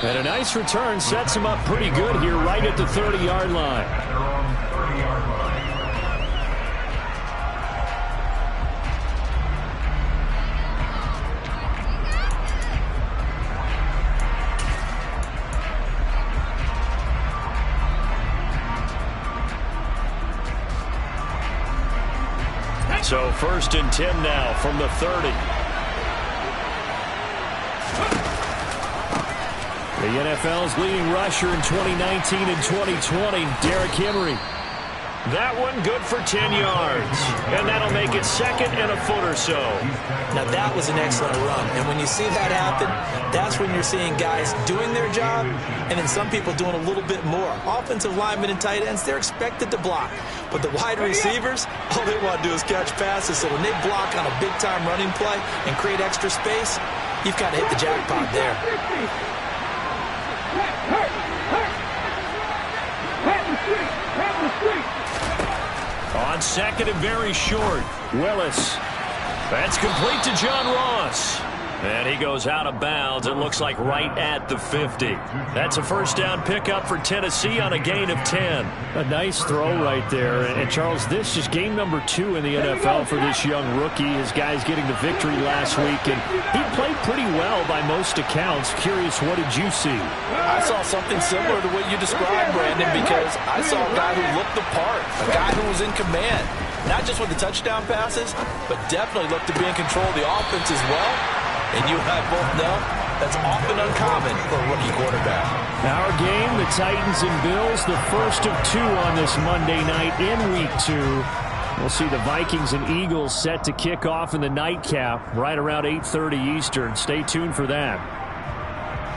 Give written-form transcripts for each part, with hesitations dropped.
And a nice return sets him up pretty good here right at the 30-yard line. So 1st and 10 now from the 30. The NFL's leading rusher in 2019 and 2020, Derrick Henry. That one good for 10 yards. And that'll make it 2nd and a foot or so. Now that was an excellent run. And when you see that happen, that's when you're seeing guys doing their job and then some people doing a little bit more. Offensive linemen and tight ends, they're expected to block. But the wide receivers, all they want to do is catch passes. So when they block on a big-time running play and create extra space, you've kind of hit the jackpot there. On 2nd and very short, Willis. That's complete to John Ross. And he goes out of bounds, it looks like right at the 50. That's a 1st down pickup for Tennessee on a gain of 10. A nice throw right there. And Charles, this is game number 2 in the NFL for this young rookie. His guys getting the victory last week, and he played pretty well by most accounts. Curious, what did you see? I saw something similar to what you described, Brandon, because I saw a guy who looked the part, a guy who was in command. Not just with the touchdown passes, but definitely looked to be in control of the offense as well. And you and I both know that's often uncommon for a rookie quarterback. Our game, the Titans and Bills, the first of 2 on this Monday night in Week 2. We'll see the Vikings and Eagles set to kick off in the nightcap right around 8:30 Eastern. Stay tuned for that.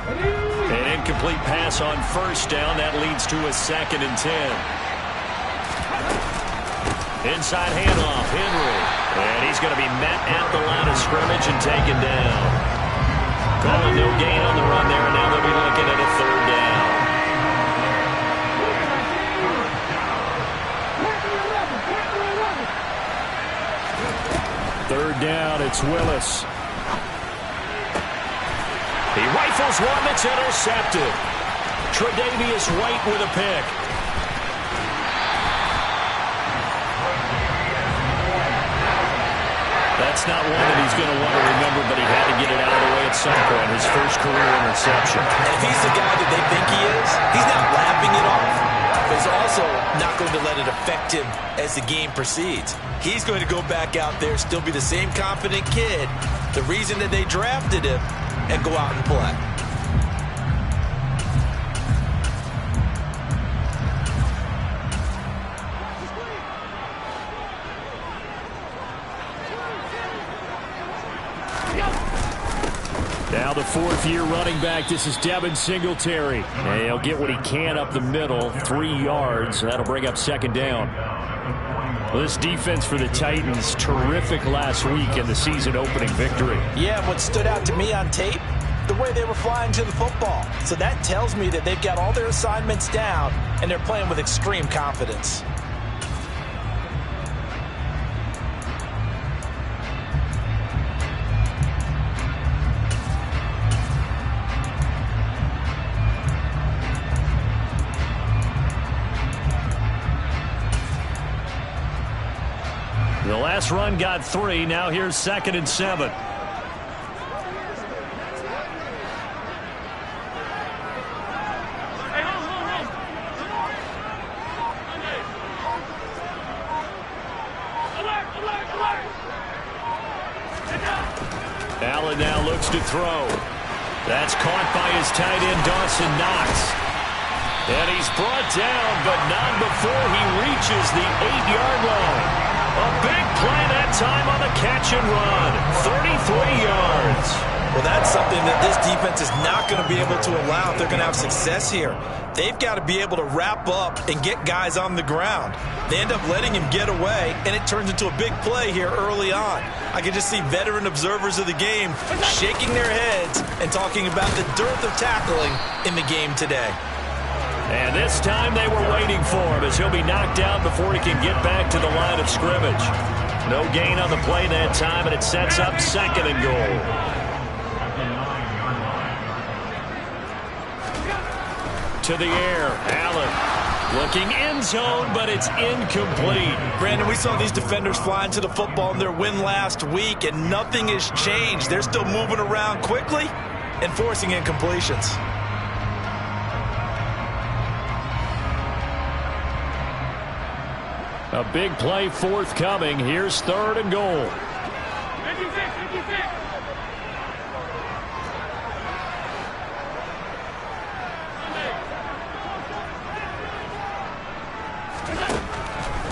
An incomplete pass on 1st down. That leads to a 2nd and 10. Inside handoff, Henry. And he's going to be met at the line of scrimmage and taken down. Calling no gain on the run there, and now they'll be looking at a 3rd down. 3rd down, it's Willis. He rifles one that's intercepted. Tre'Davious White with a pick. That's not one that he's going to want to remember, but he had to get it out of the way at some point. His first career interception. And if he's the guy that they think he is, he's not lapping it off, but he's also not going to let it affect him as the game proceeds. He's going to go back out there, still be the same confident kid, the reason that they drafted him, and go out and play. Now the 4th-year running back, this is Devin Singletary. And he'll get what he can up the middle, 3 yards. That'll bring up 2nd down. Well, this defense for the Titans, terrific last week in the season-opening victory. Yeah, what stood out to me on tape, the way they were flying to the football. So that tells me that they've got all their assignments down, and they're playing with extreme confidence. The last run got 3. Now here's 2nd and 7. Allen now looks to throw. That's caught by his tight end, Dawson Knox. And he's brought down, but not before he reaches the 8-yard line. A big play that time on the catch and run. 33 yards. Well, that's something that this defense is not going to be able to allow if they're going to have success here. They've got to be able to wrap up and get guys on the ground. They end up letting him get away, and it turns into a big play here early on. I can just see veteran observers of the game shaking their heads and talking about the dearth of tackling in the game today. And this time they were waiting for him as he'll be knocked out before he can get back to the line of scrimmage. No gain on the play that time, and it sets up 2nd and goal. to the air. Allen looking end zone, but it's incomplete. Brandon, we saw these defenders fly into the football in their win last week, and nothing has changed. They're still moving around quickly and forcing incompletions. A big play forthcoming. Here's 3rd and goal.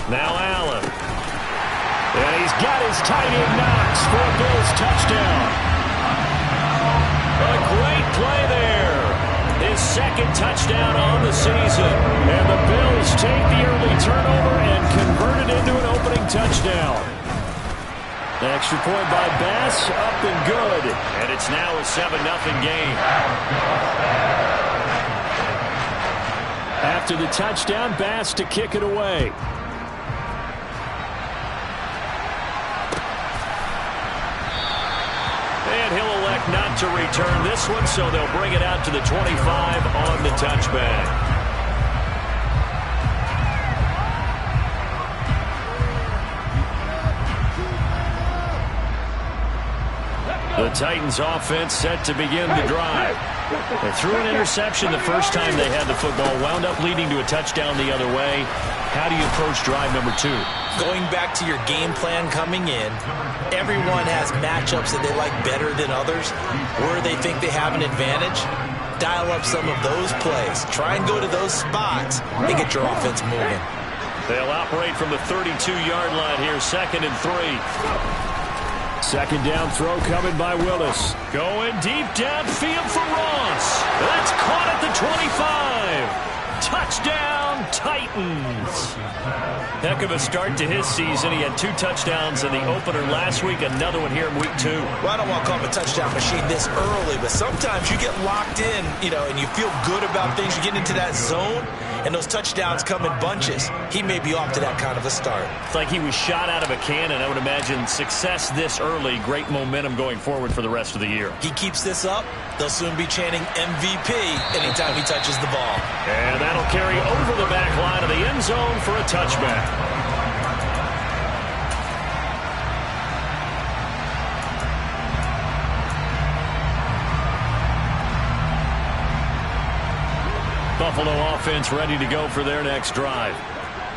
Now Allen. And he's got his tight end Knox for a Bills touchdown. A great play there. His 2nd touchdown on the season. And the Bills take the early turnover and convert it into an opening touchdown. The extra point by Bass, up and good. And it's now a 7-0 game. After the touchdown, Bass to kick it away. And he'll elect not to return this one, so they'll bring it out to the 25 on the touchback. The Titans offense set to begin the drive. They threw an interception the first time they had the football, wound up leading to a touchdown the other way. How do you approach drive number 2? Going back to your game plan coming in, everyone has matchups that they like better than others, where they think they have an advantage. Dial up some of those plays. Try and go to those spots and get your offense moving. They'll operate from the 32-yard line here, 2nd and 3. 2nd down throw coming by Willis. Going deep downfield for Ross. That's caught at the 25. Touchdown, Titans. Heck of a start to his season. He had 2 touchdowns in the opener last week, another one here in week 2. Well, I don't want to call him a touchdown machine this early, but sometimes you get locked in, and you feel good about things. You get into that zone, and those touchdowns come in bunches. He may be off to that kind of a start. It's like he was shot out of a cannon. I would imagine success this early, great momentum going forward for the rest of the year. He keeps this up, they'll soon be chanting MVP anytime he touches the ball. And that'll carry over the back line of the end zone for a touchback. Buffalo offense ready to go for their next drive.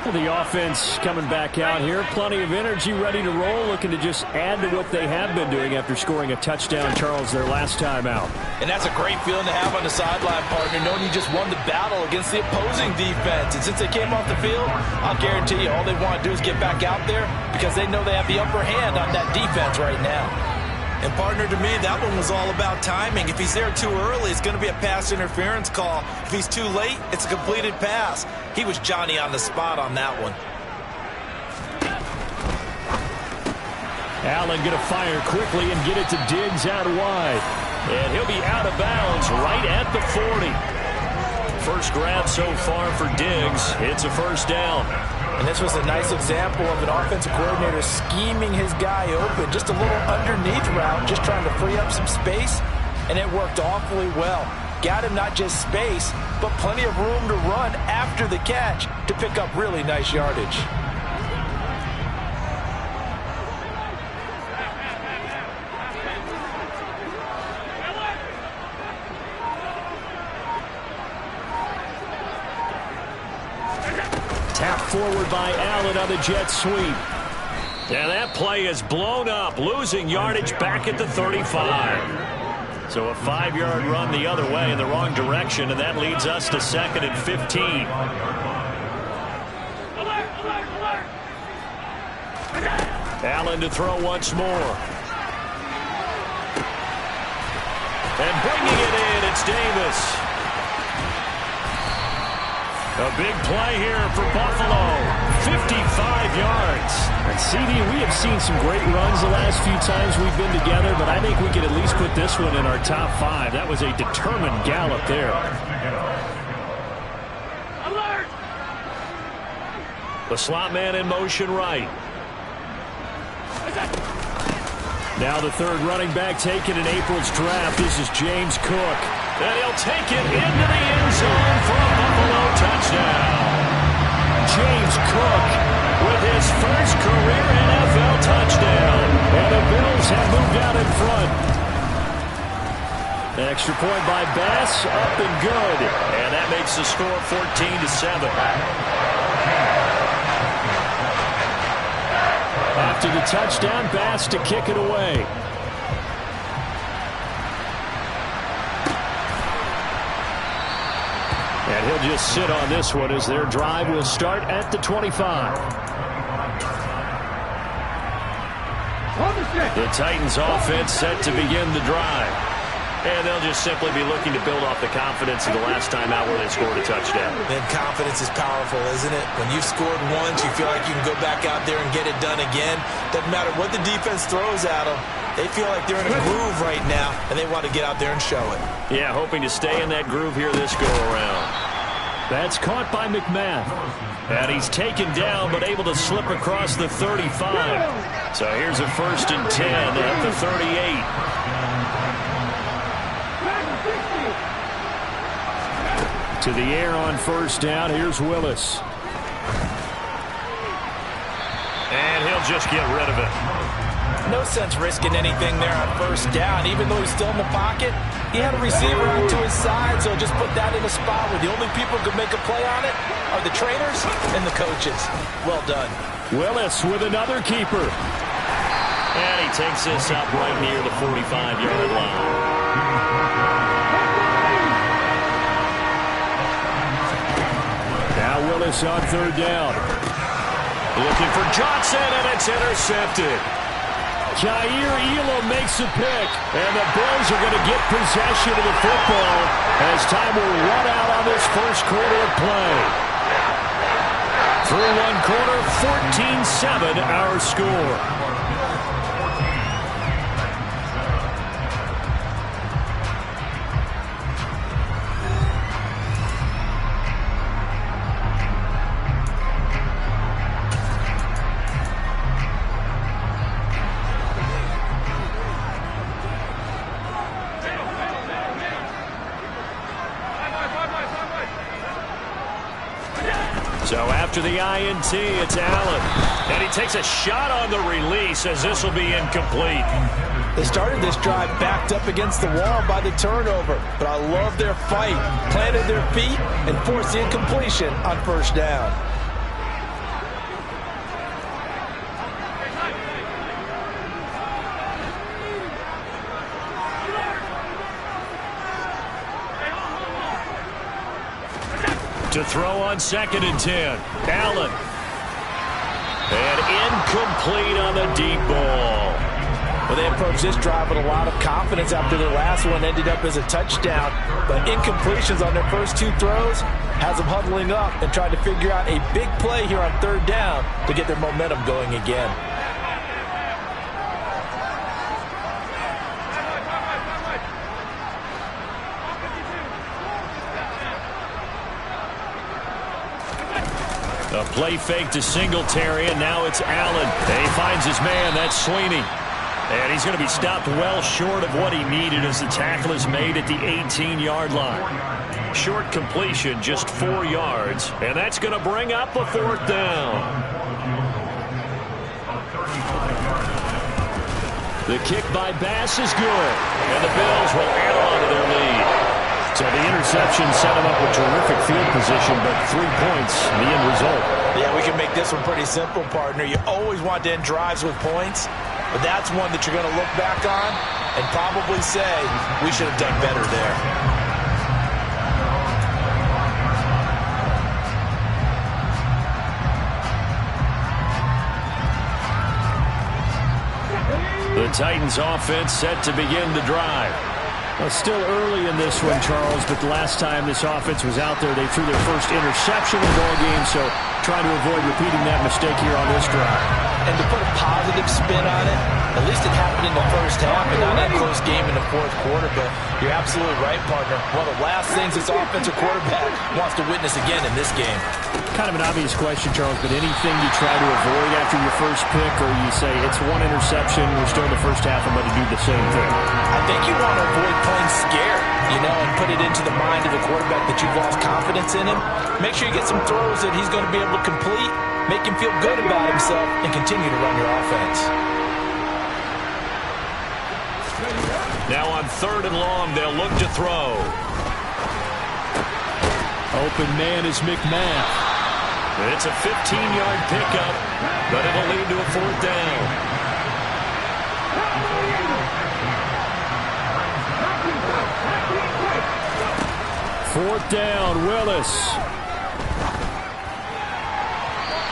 Well, the offense coming back out here. Plenty of energy, ready to roll, looking to just add to what they have been doing after scoring a touchdown, Charles, their last time out. And that's a great feeling to have on the sideline, partner, knowing you just won the battle against the opposing defense. And since they came off the field, I'll guarantee you all they want to do is get back out there because they know they have the upper hand on that defense right now. And, partner, to me, that one was all about timing. If he's there too early, it's going to be a pass interference call. If he's too late, it's a completed pass. He was Johnny on the spot on that one. Allen going to fire quickly and get it to Diggs out wide. And he'll be out of bounds right at the 40. First grab so far for Diggs. It's a first down. And this was a nice example of an offensive coordinator scheming his guy open. Just a little underneath route, just trying to free up some space, and it worked awfully well. Got him not just space, but plenty of room to run after the catch to pick up really nice yardage. Tapped forward by Allen on the jet sweep. And that play is blown up, losing yardage back at the 35. So a 5-yard run the other way in the wrong direction, and that leads us to 2nd and 15. Allen to throw once more. And bringing it in, it's Davis. A big play here for Buffalo. 55 yards. And CD, we have seen some great runs the last few times we've been together, but I think we could at least put this one in our top 5. That was a determined gallop there. Alert! The slot man in motion right. Now the 3rd running back taken in April's draft. This is James Cook. And he'll take it into the end zone for a touchdown. James Cook with his first career NFL touchdown. And the Bills have moved out in front. Extra point by Bass, up and good. And that makes the score 14-7. After the touchdown, Bass to kick it away. And he'll just sit on this one as their drive will start at the 25. The Titans offense set to begin the drive. And they'll just simply be looking to build off the confidence of the last time out where they scored a touchdown. And confidence is powerful, isn't it? When you've scored once, you feel like you can go back out there and get it done again. Doesn't matter what the defense throws at them. They feel like they're in a groove right now, and they want to get out there and show it. Yeah, hoping to stay in that groove here this go-around. That's caught by McMath. And he's taken down, but able to slip across the 35. So here's a 1st and 10 at the 38. To the air on 1st down. Here's Willis. And he'll just get rid of it. No sense risking anything there on 1st down. Even though he's still in the pocket, he had a receiver out to his side, so just put that in a spot where the only people who could make a play on it are the trainers and the coaches. Well done. Willis with another keeper. And he takes this up right near the 45-yard line. Willis on 3rd down. Looking for Johnson, and it's intercepted. Jair Elam makes a pick, and the Bills are going to get possession of the football as time will run out on this 1st quarter of play. Through 1 quarter, 14-7 our score. So after the INT, it's Allen. And he takes a shot on the release as this will be incomplete. They started this drive backed up against the wall by the turnover. But I love their fight. Planted their feet and forced the incompletion on 1st down. To throw on 2nd and 10. Allen. And incomplete on the deep ball. Well, they approached this drive with a lot of confidence after their last one ended up as a touchdown. But incompletions on their first 2 throws has them huddling up and trying to figure out a big play here on 3rd down to get their momentum going again. A play fake to Singletary, and now it's Allen. And he finds his man. That's Sweeney. And he's going to be stopped well short of what he needed as the tackle is made at the 18-yard line. Short completion, just 4 yards. And that's going to bring up a 4th down. The kick by Bass is good. And the Bills will add on to their lead. So the interception set him up with terrific field position, but 3 points, the end result. Yeah, we can make this one pretty simple, partner. You always want to end drives with points, but that's one that you're going to look back on and probably say, we should have done better there. The Titans offense set to begin the drive. Well, still early in this one, Charles, but the last time this offense was out there, they threw their first interception in the ball game, so trying to avoid repeating that mistake here on this drive. And to put a positive spin on it, at least it happened in the 1st half and not that close game in the 4th quarter, but you're absolutely right, partner. One of the last things this offensive quarterback wants to witness again in this game. Kind of an obvious question, Charles, but anything you try to avoid after your first pick, or you say it's 1 interception, we're still in the 1st half, I'm going to do the same thing? I think you want to avoid playing scared. and put it into the mind of the quarterback that you've lost confidence in him. Make sure you get some throws that he's going to be able to complete, make him feel good about himself, and continue to run your offense. Now on 3rd and long, they'll look to throw. Open man is McMahon. It's a 15-yard pickup, but it'll lead to a 4th down. Fourth down, Willis.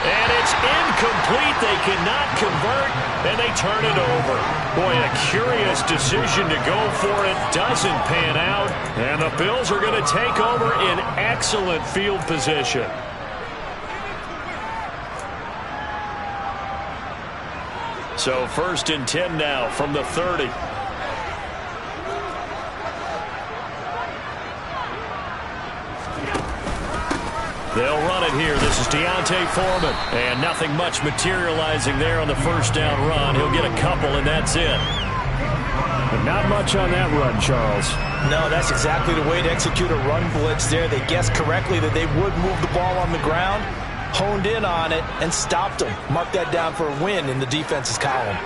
And it's incomplete. They cannot convert, and they turn it over. Boy, a curious decision to go for it. Doesn't pan out, and the Bills are going to take over in excellent field position. So 1st and 10 now from the 30. They'll run it here. This is Deontay Foreman. And nothing much materializing there on the 1st down run. He'll get a couple, and that's it. But not much on that run, Charles. No, that's exactly the way to execute a run blitz there. They guessed correctly that they would move the ball on the ground, honed in on it, and stopped them. Mark that down for a win in the defense's column.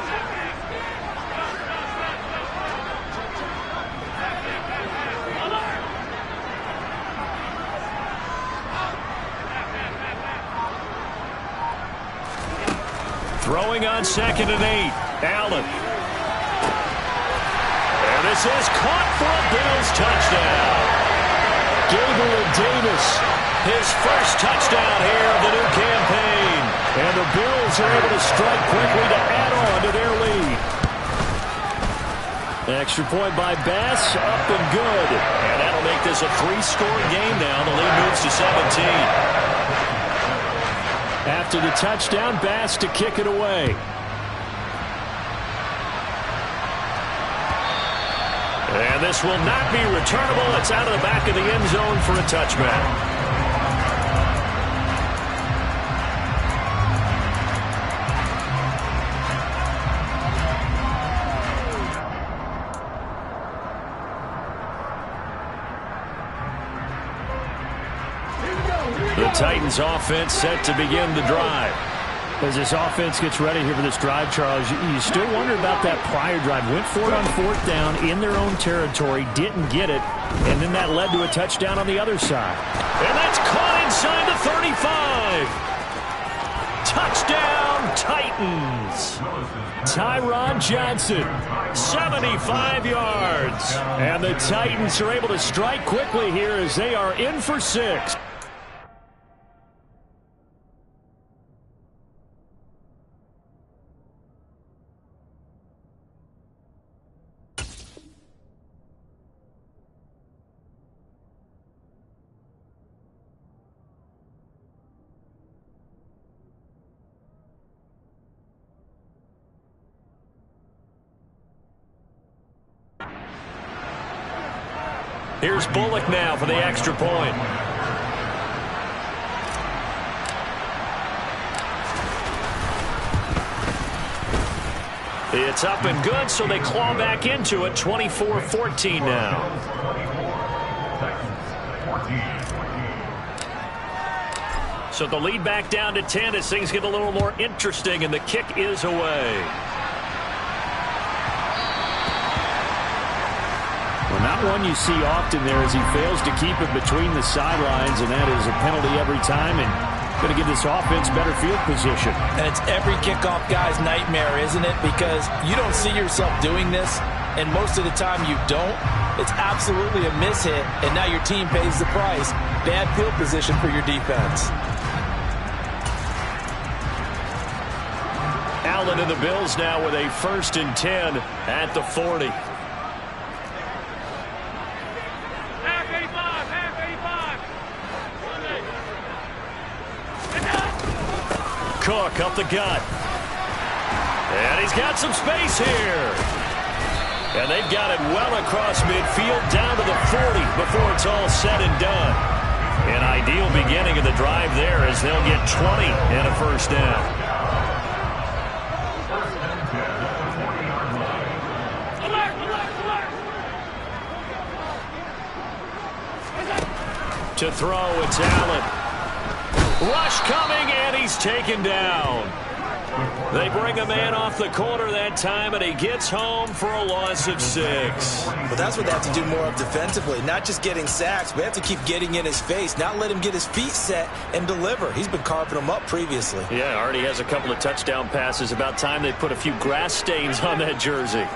Throwing on 2nd and 8. Allen. And this is caught for a Bills touchdown. Gabriel Davis. His first touchdown here of the new campaign. And the Bills are able to strike quickly to add on to their lead. Extra point by Bass, up and good. And that'll make this a 3-score game now. The lead moves to 17. After the touchdown, Bass to kick it away. And this will not be returnable. It's out of the back of the end zone for a touchback. The Titans offense set to begin the drive. As this offense gets ready here for this drive, Charles, you still wonder about that prior drive. Went for it on 4th down in their own territory, didn't get it, and then that led to a touchdown on the other side. And that's caught inside the 35. Touchdown, Titans. Tyron Johnson. 75 yards. And the Titans are able to strike quickly here as they are in for 6. Here's Bullock now for the extra point. It's up and good, so they claw back into it. 24-14 now. So the lead back down to 10 as things get a little more interesting, and the kick is away. Well, not one you see often there as he fails to keep it between the sidelines, and that is a penalty every time, and going to give this offense better field position. And it's every kickoff guy's nightmare, isn't it? Because you don't see yourself doing this, and most of the time you don't. It's absolutely a mishit, and now your team pays the price. Bad field position for your defense. Allen and the Bills now with a 1st and 10 at the 40. Cook up the gut. And he's got some space here. And they've got it well across midfield down to the 40 before it's all said and done. An ideal beginning of the drive there as they'll get 20 and a 1st down. To throw, it's Allen. Rush coming, and he's taken down. They bring a man off the corner that time, and he gets home for a loss of 6. But that's what they have to do more of defensively, not just getting sacks. We have to keep getting in his face, not let him get his feet set and deliver. He's been carving them up previously. Yeah, already has a couple of touchdown passes. About time they put a few grass stains on that jersey.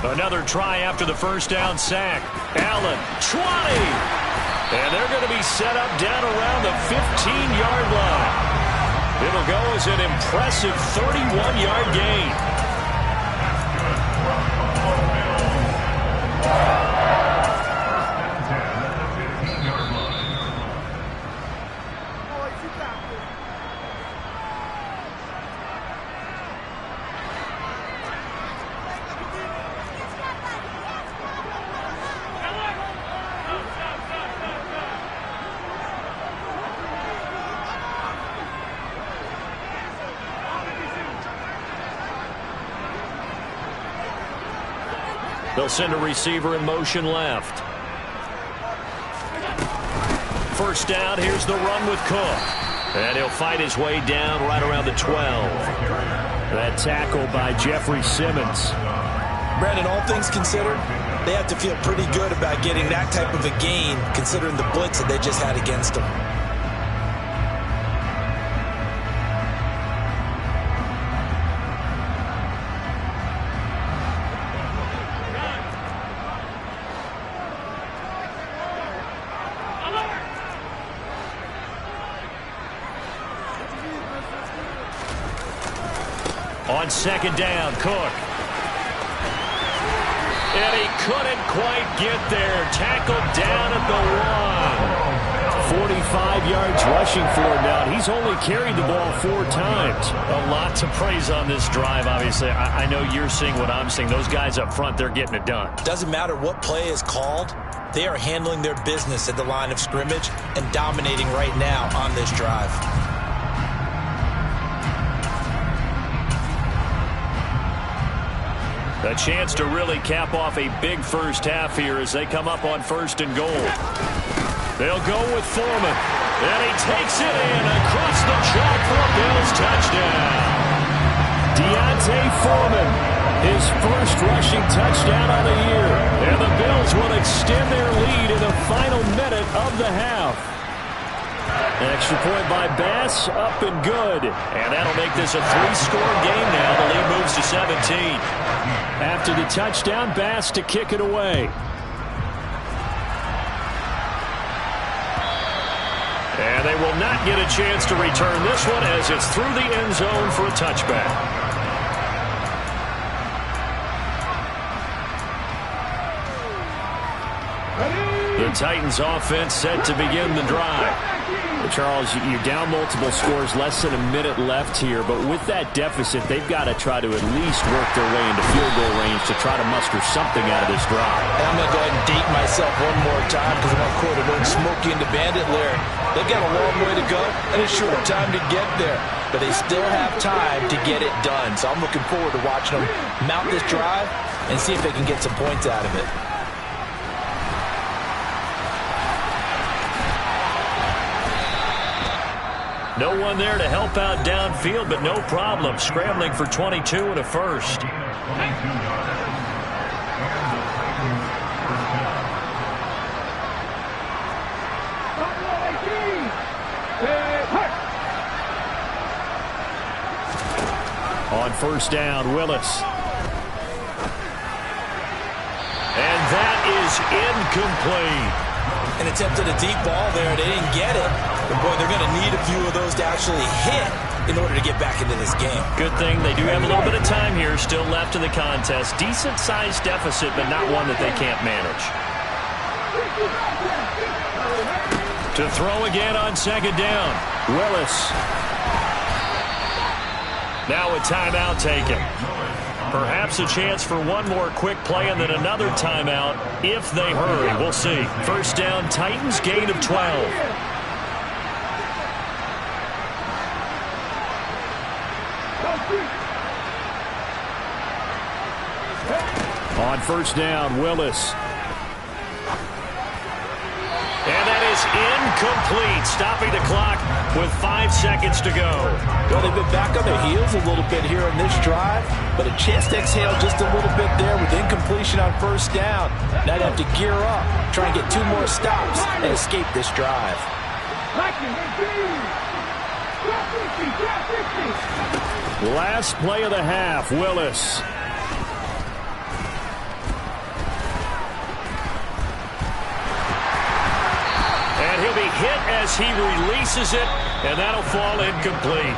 Another try after the first down sack. Allen, 20. And they're going to be set up down around the 15-yard line. It'll go as an impressive 31-yard gain. They'll send a receiver in motion left. First down, here's the run with Cook. And he'll fight his way down right around the 12. That tackle by Jeffrey Simmons. Brandon, all things considered, they have to feel pretty good about getting that type of a gain, considering the blitz that they just had against them. On second down, Cook. And he couldn't quite get there. Tackled down at the 1. 45 yards rushing for him now. He's only carried the ball 4 times. A lot to praise on this drive, obviously. I know you're seeing what I'm seeing. Those guys up front, they're getting it done. Doesn't matter what play is called. They are handling their business at the line of scrimmage and dominating right now on this drive. A chance to really cap off a big first half here as they come up on 1st and goal. They'll go with Foreman. And he takes it in across the chalk for a Bills touchdown. Deontay Foreman, his first rushing touchdown of the year. And the Bills will extend their lead in the final minute of the half. An extra point by Bass, up and good. And that'll make this a 3-score game now. The lead moves to 17. After the touchdown, Bass to kick it away. And they will not get a chance to return this one as it's through the end zone for a touchback. The Titans offense set to begin the drive. Charles, you're down multiple scores, less than a minute left here, but with that deficit, they've got to try to at least work their way into field goal range to try to muster something out of this drive. And I'm going to go ahead and date myself one more time because I'm going to quote a little Smokey and the Bandit lyric. They've got a long way to go and a short time to get there, but they still have time to get it done. So I'm looking forward to watching them mount this drive and see if they can get some points out of it. No one there to help out downfield, but no problem. Scrambling for 22 and a first. On first down, Willis. And that is incomplete. An attempt at a deep ball there. They didn't get it. But, boy, they're going to need a few of those to actually hit in order to get back into this game. Good thing they do have a little bit of time here still left in the contest. Decent-sized deficit, but not one that they can't manage. To throw again on second down. Willis. Now a timeout taken. Perhaps a chance for one more quick play and then another timeout if they hurry. We'll see. First down, Titans, gain of 12. On first down, Willis. And that is incomplete, stopping the clock with 5 seconds to go. Well, they've been back on their heels a little bit here in this drive, but a chance to exhale just a little bit there with incompletion on first down. Now they have to gear up, try and get 2 more stops, and escape this drive. Last play of the half, Willis. And he'll be hit as he releases it, and that'll fall incomplete.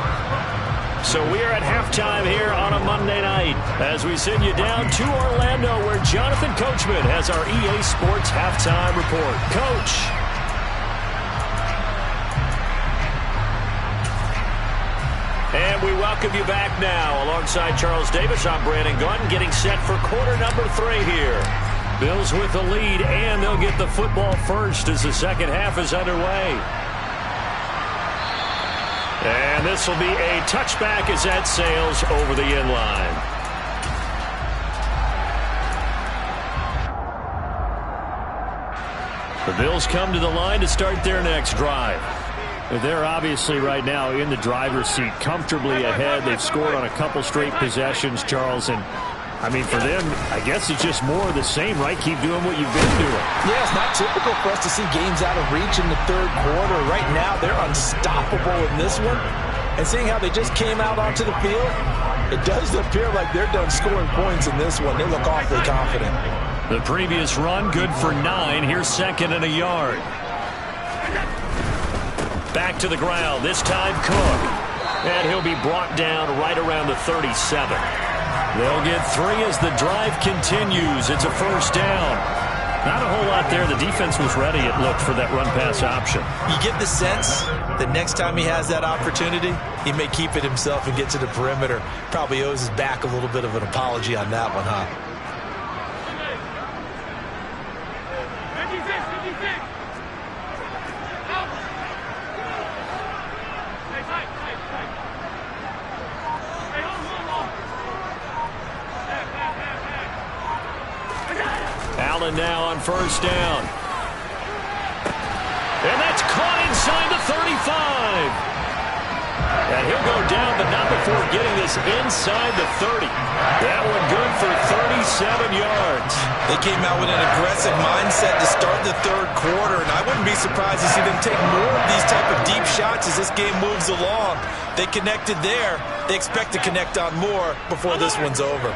So we are at halftime here on a Monday night as we send you down to Orlando, where Jonathan Coachman has our EA Sports halftime report. Coach. And we welcome you back now. Alongside Charles Davis, I'm Brandon Gunn, getting set for quarter number 3 here. Bills with the lead, and they'll get the football first as the second half is underway. And this will be a touchback as that sails over the end line. The Bills come to the line to start their next drive. They're obviously right now in the driver's seat, comfortably ahead. They've scored on a couple straight possessions, Charles, and I mean, for them, I guess it's just more of the same, right? Keep doing what you've been doing. Yeah, it's not typical for us to see games out of reach in the third quarter. Right now, they're unstoppable in this one. And seeing how they just came out onto the field, it does appear like they're done scoring points in this one. They look awfully confident. The previous run, good for 9. Here's second and a yard. Back to the ground, this time Cook. And he'll be brought down right around the 37. They'll get 3 as the drive continues. It's a first down. Not a whole lot there. The defense was ready, it looked, for that run-pass option. You get the sense that next time he has that opportunity, he may keep it himself and get to the perimeter. Probably owes his back a little bit of an apology on that one, huh? Allen now on first down. And that's caught inside the 35. And he'll go down, but not before getting this inside the 30. That one good for 37 yards. They came out with an aggressive mindset to start the third quarter, and I wouldn't be surprised to see them take more of these type of deep shots as this game moves along. They connected there. They expect to connect on more before this one's over.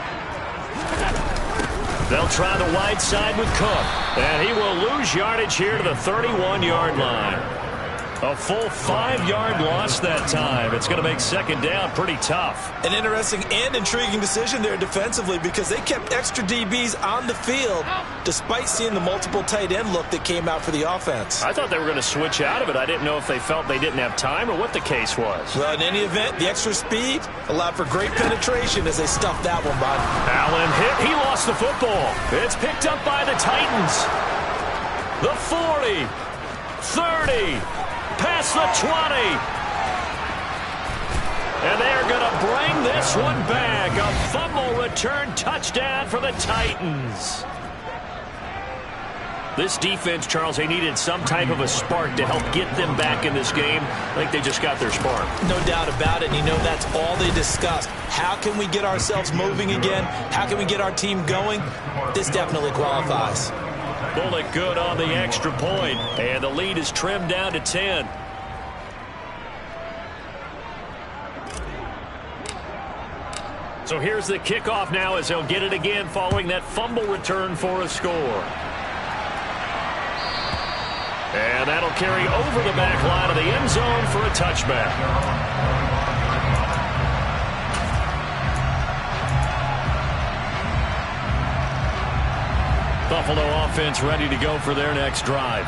They'll try the wide side with Cook, and he will lose yardage here to the 31-yard line. A full 5-yard loss that time. It's going to make second down pretty tough. An interesting and intriguing decision there defensively, because they kept extra DBs on the field despite seeing the multiple tight end look that came out for the offense. I thought they were going to switch out of it. I didn't know if they felt they didn't have time or what the case was. Well, in any event, the extra speed allowed for great penetration as they stuffed that one, Bob. Allen hit. He lost the football. It's picked up by the Titans. The 40, 30, past the 20. And they're going to bring this one back. A fumble return touchdown for the Titans. This defense, Charles, they needed some type of a spark to help get them back in this game. I think they just got their spark. No doubt about it. And you know, that's all they discussed. How can we get ourselves moving again? How can we get our team going? This definitely qualifies. Bullock good on the extra point, and the lead is trimmed down to 10. So here's the kickoff now as they'll get it again following that fumble return for a score. And that'll carry over the back line of the end zone for a touchback. Buffalo offense ready to go for their next drive.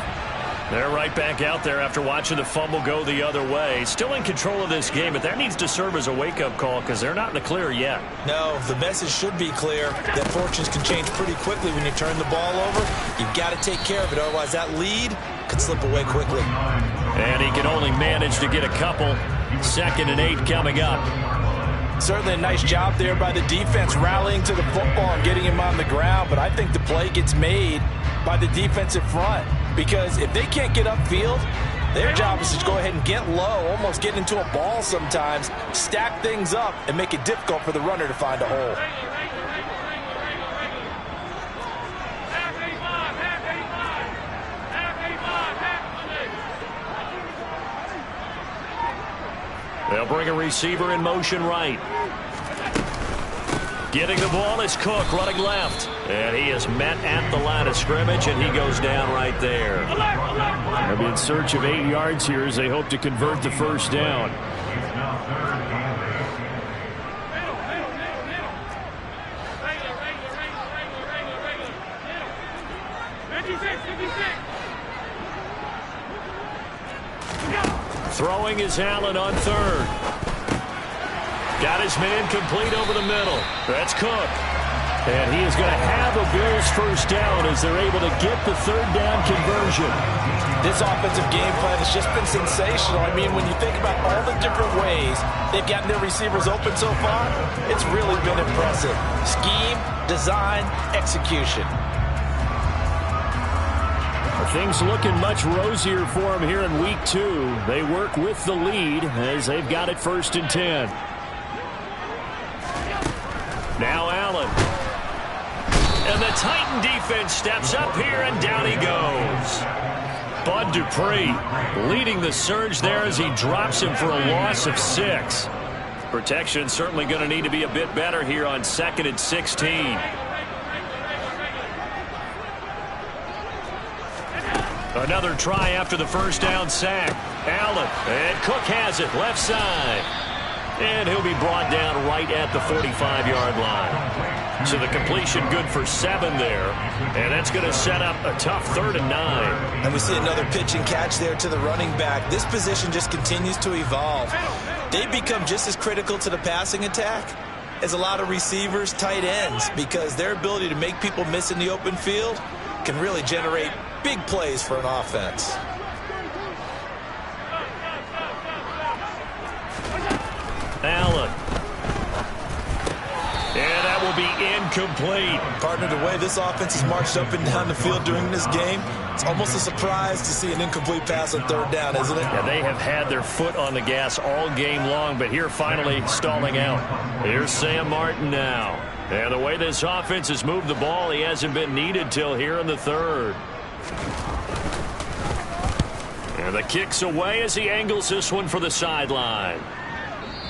They're right back out there after watching the fumble go the other way. Still in control of this game, but that needs to serve as a wake-up call because they're not in the clear yet. No, the message should be clear that fortunes can change pretty quickly when you turn the ball over. You've got to take care of it, otherwise that lead could slip away quickly. And he can only manage to get a couple. 2nd and 8 coming up. Certainly a nice job there by the defense rallying to the football and getting him on the ground, but I think the play gets made by the defensive front because if they can't get upfield, their job is to go ahead and get low, almost get into a ball sometimes, stack things up, and make it difficult for the runner to find a hole. They'll bring a receiver in motion right. Getting the ball is Cook running left. And he is met at the line of scrimmage, and he goes down right there. They'll be in search of 8 yards here as they hope to convert the first down. Throwing is Allen on third. Got his man complete over the middle. That's Cook. And he is going to have a Bills first down as they're able to get the third down conversion. This offensive game plan has just been sensational. I mean, when you think about all the different ways they've gotten their receivers open so far, it's really been impressive. Scheme, design, execution. Things looking much rosier for them here in week 2. They work with the lead as they've got it 1st and 10. Now Allen. And the Titan defense steps up here, and down he goes. Bud Dupree leading the surge there as he drops him for a loss of 6. Protection certainly going to need to be a bit better here on 2nd and 16. Another try after the first down sack. Allen, and Cook has it, left side. And he'll be brought down right at the 45-yard line. So the completion good for 7 there. And that's going to set up a tough 3rd and 9. And we see another pitch and catch there to the running back. This position just continues to evolve. They become just as critical to the passing attack as a lot of receivers, tight ends, because their ability to make people miss in the open field can really generate big plays for an offense. Allen. And that will be incomplete. Partner, the way this offense has marched up and down the field during this game, it's almost a surprise to see an incomplete pass on 3rd down, isn't it? Yeah, they have had their foot on the gas all game long, but here finally stalling out. Here's Sam Martin now. And the way this offense has moved the ball, he hasn't been needed till here in the 3rd. And the kick's away as he angles this one for the sideline.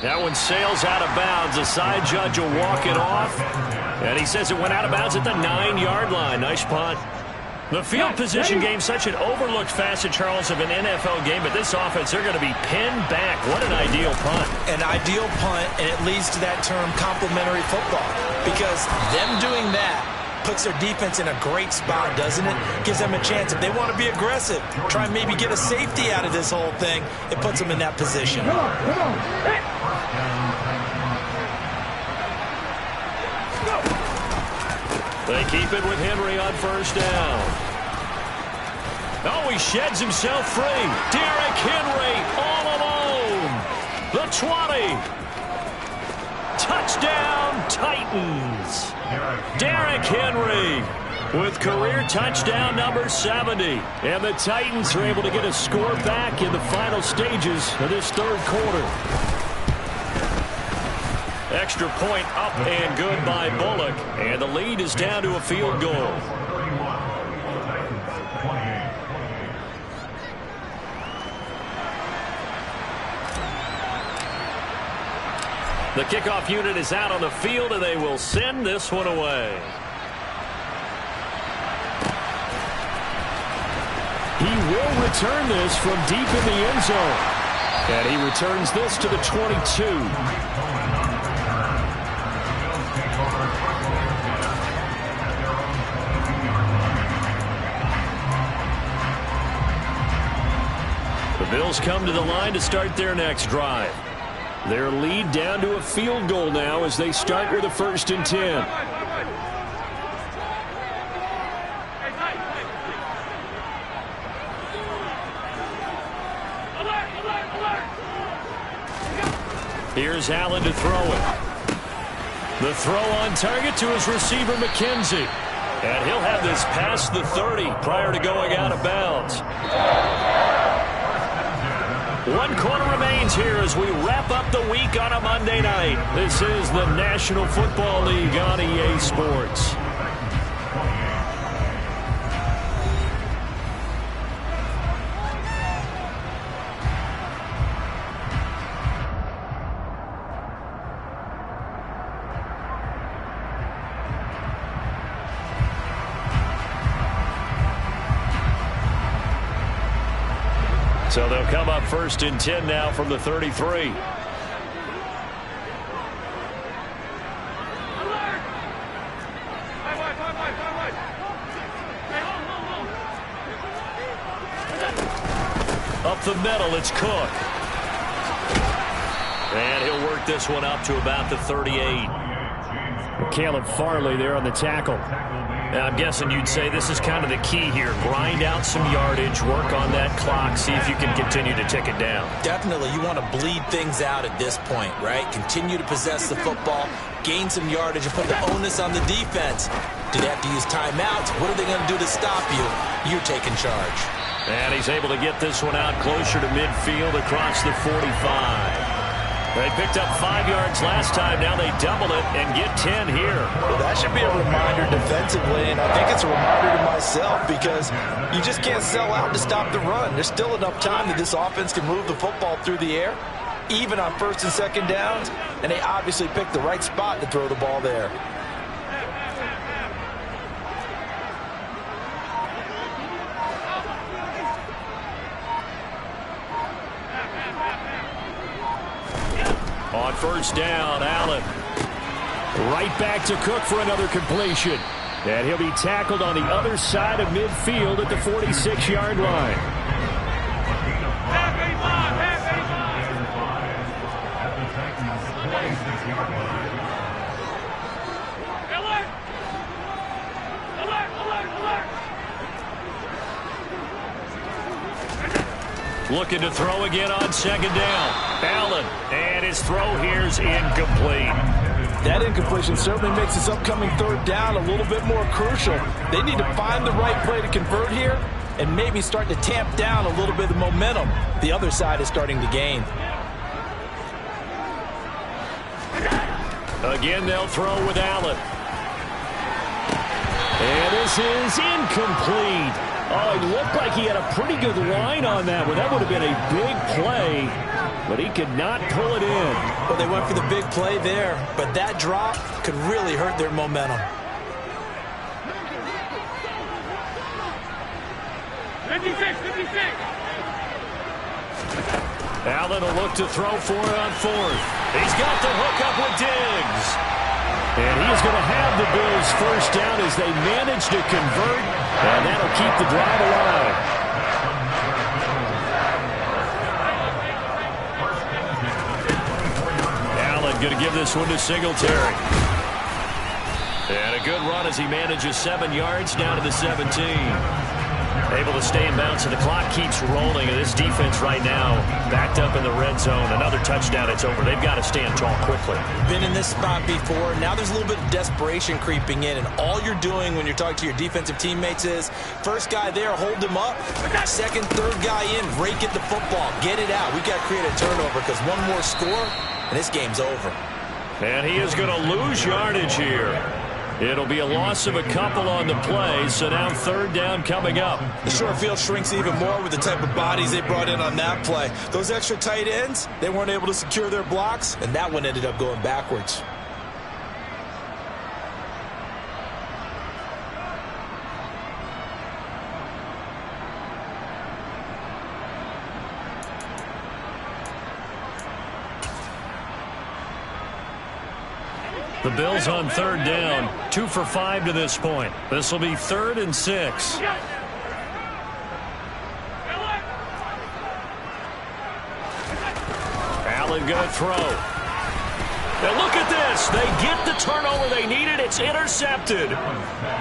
That one sails out of bounds. The side judge will walk it off. And he says it went out of bounds at the 9-yard line. Nice punt. The field position game, such an overlooked facet, Charles, of an NFL game. But this offense, they're going to be pinned back. What an ideal punt. An ideal punt, and it leads to that term complementary football. Because them doing that puts their defense in a great spot, doesn't it? Gives them a chance. If they want to be aggressive, try and maybe get a safety out of this whole thing, it puts them in that position. They keep it with Henry on 1st down. Oh, he sheds himself free. Derrick Henry all alone. The 20. Touchdown, Titans. Derrick Henry with career touchdown number 70. And the Titans are able to get a score back in the final stages of this 3rd quarter. Extra point up and good by Bullock. And the lead is down to a field goal. The kickoff unit is out on the field, and they will send this one away. He will return this from deep in the end zone. And he returns this to the 22. The Bills come to the line to start their next drive. Their lead down to a field goal now as they start with a 1st and 10. Here's Allen to throw it. The throw on target to his receiver, McKenzie. And he'll have this past the 30 prior to going out of bounds. 1 quarter remains here as we wrap up the week on a Monday night. This is the National Football League on EA Sports. So they'll come up 1st and 10 now from the 33. Up the middle, it's Cook. And he'll work this one up to about the 38. Caleb Farley there on the tackle. I'm guessing you'd say this is kind of the key here. Grind out some yardage, work on that clock, see if you can continue to tick it down. Definitely, you want to bleed things out at this point, right? Continue to possess the football, gain some yardage, and put the onus on the defense. Do they have to use timeouts? What are they going to do to stop you? You're taking charge. And he's able to get this one out closer to midfield across the 45. They picked up 5 yards last time. Now they double it and get 10 here. Well, that should be a reminder defensively, and I think it's a reminder to myself because you just can't sell out to stop the run. There's still enough time that this offense can move the football through the air, even on 1st and 2nd downs, and they obviously picked the right spot to throw the ball there. On 1st down, Allen. Right back to Cook for another completion. And he'll be tackled on the other side of midfield at the 46-yard line. Looking to throw again on 2nd down. Allen, and his throw here's incomplete. That incompletion certainly makes this upcoming 3rd down a little bit more crucial. They need to find the right play to convert here and maybe start to tamp down a little bit of momentum the other side is starting to gain. Again, they'll throw with Allen. And this is incomplete. Oh, it looked like he had a pretty good line on that one. That would have been a big play, but he could not pull it in. Well, they went for the big play there, but that drop could really hurt their momentum. 56. Allen will look to throw for it on 4th. He's got the hook up with Diggs. And he is going to have the Bills 1st down as they manage to convert, and that'll keep the drive alive. Allen going to give this one to Singletary. And a good run as he manages 7 yards down to the 17. Able to stay in bounds, and the clock keeps rolling. And this defense right now backed up in the red zone. Another touchdown, it's over. They've got to stand tall quickly. Been in this spot before. Now there's a little bit of desperation creeping in, and all you're doing when you're talking to your defensive teammates is first guy there, hold him up. Second, third guy in, rake at the football. Get it out. We've got to create a turnover because one more score, and this game's over. And he is going to lose yardage here. It'll be a loss of a couple on the play, so now 3rd down coming up. The short field shrinks even more with the type of bodies they brought in on that play. Those extra tight ends, they weren't able to secure their blocks, and that one ended up going backwards. The Bills on 3rd down, 2 for 5 to this point. This will be 3rd and 6. Allen going to throw. And look at this. They get the turnover they needed. It's intercepted.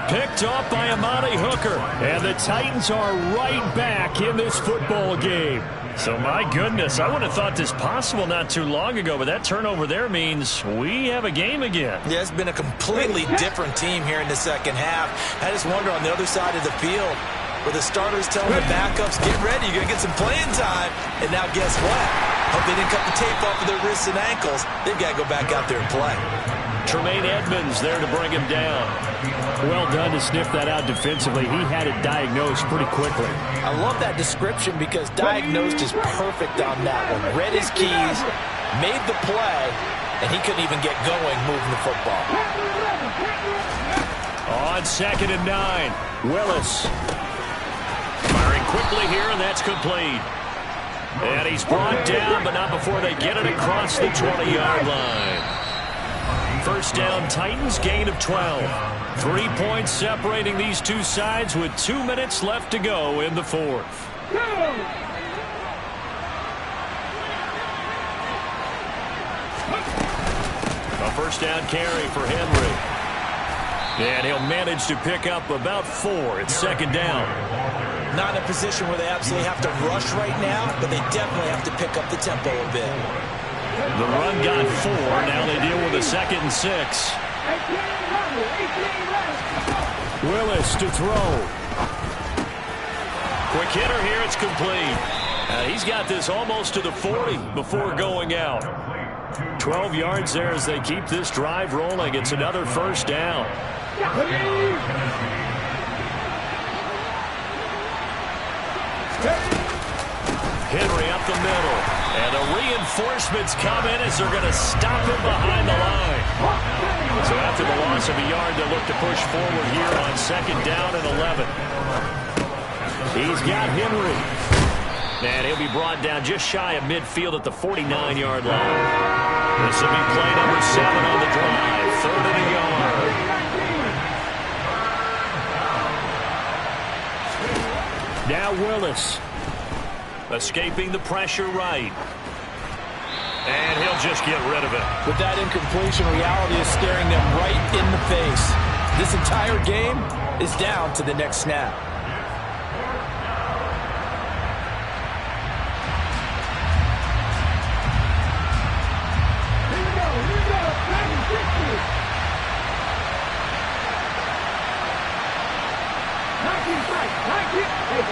Picked off by Amani Hooker. And the Titans are right back in this football game. So, my goodness, I would have thought this possible not too long ago, but that turnover there means we have a game again. Yeah, it's been a completely different team here in the second half. I just wonder on the other side of the field where the starters telling the backups, get ready, you're going to get some playing time. And now guess what? Hope they didn't cut the tape off of their wrists and ankles. They've got to go back out there and play. Tremaine Edmonds there to bring him down. Well done to sniff that out defensively. He had it diagnosed pretty quickly. I love that description because diagnosed is perfect on that one. Read his keys, made the play, and he couldn't even get going moving the football. On 2nd and 9, Willis. Firing quickly here, and that's complete. And he's brought down, but not before they get it across the 20-yard line. First down, Titans, gain of 12. 3 points separating these two sides with 2 minutes left to go in the fourth. A first down carry for Henry. And he'll manage to pick up about 4. It's 2nd down. Not in a position where they absolutely have to rush right now, but they definitely have to pick up the tempo a bit. The run got 4. Now they deal with a 2nd and 6. Willis to throw. Quick hitter here. It's complete. He's got this almost to the 40 before going out. 12 yards there as they keep this drive rolling. It's another first down. Henry up the middle. And the reinforcements come in as they're going to stop him behind the line. So after the loss of a yard, they'll look to push forward here on 2nd down and 11. He's got Henry. And he'll be brought down just shy of midfield at the 49-yard line. This will be play number 7 on the drive. 3rd and a yard. Now Willis. Escaping the pressure right. And he'll just get rid of it. With that incompletion, reality is staring them right in the face. This entire game is down to the next snap.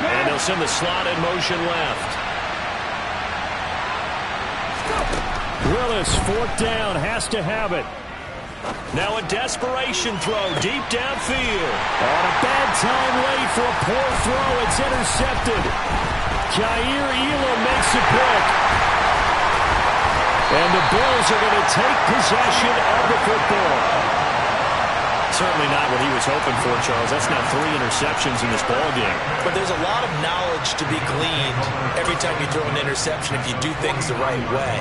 And they'll send the slot in motion left. Willis, 4th down, has to have it. Now a desperation throw deep downfield. On a bad time late for a poor throw. It's intercepted. Jair Elam makes a pick. And the Bills are going to take possession of the football. Certainly not what he was hoping for, Charles. That's now 3 interceptions in this ballgame. But there's a lot of knowledge to be gleaned every time you throw an interception if you do things the right way.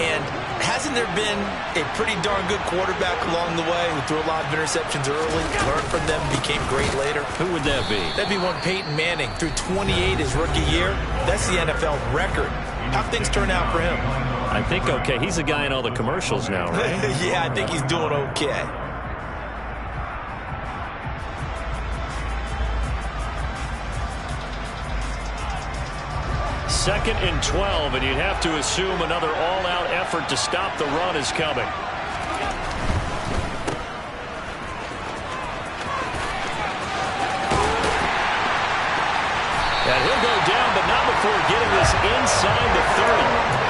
And hasn't there been a pretty darn good quarterback along the way who threw a lot of interceptions early, learned from them, became great later? Who would that be? That'd be one Peyton Manning. Threw 28 his rookie year. That's the NFL record. How things turn out for him? I think okay. He's the guy in all the commercials now, right? Yeah, I think he's doing okay. 2nd and 12, and you'd have to assume another all-out effort to stop the run is coming. And he'll go down, but not before getting this inside the 30.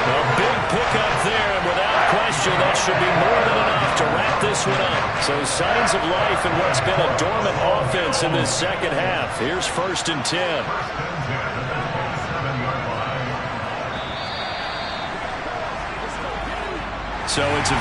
A big pickup there, and without question, that should be more than enough to wrap this one up. So signs of life in what's been a dormant offense in this second half. Here's 1st and 10. So it's a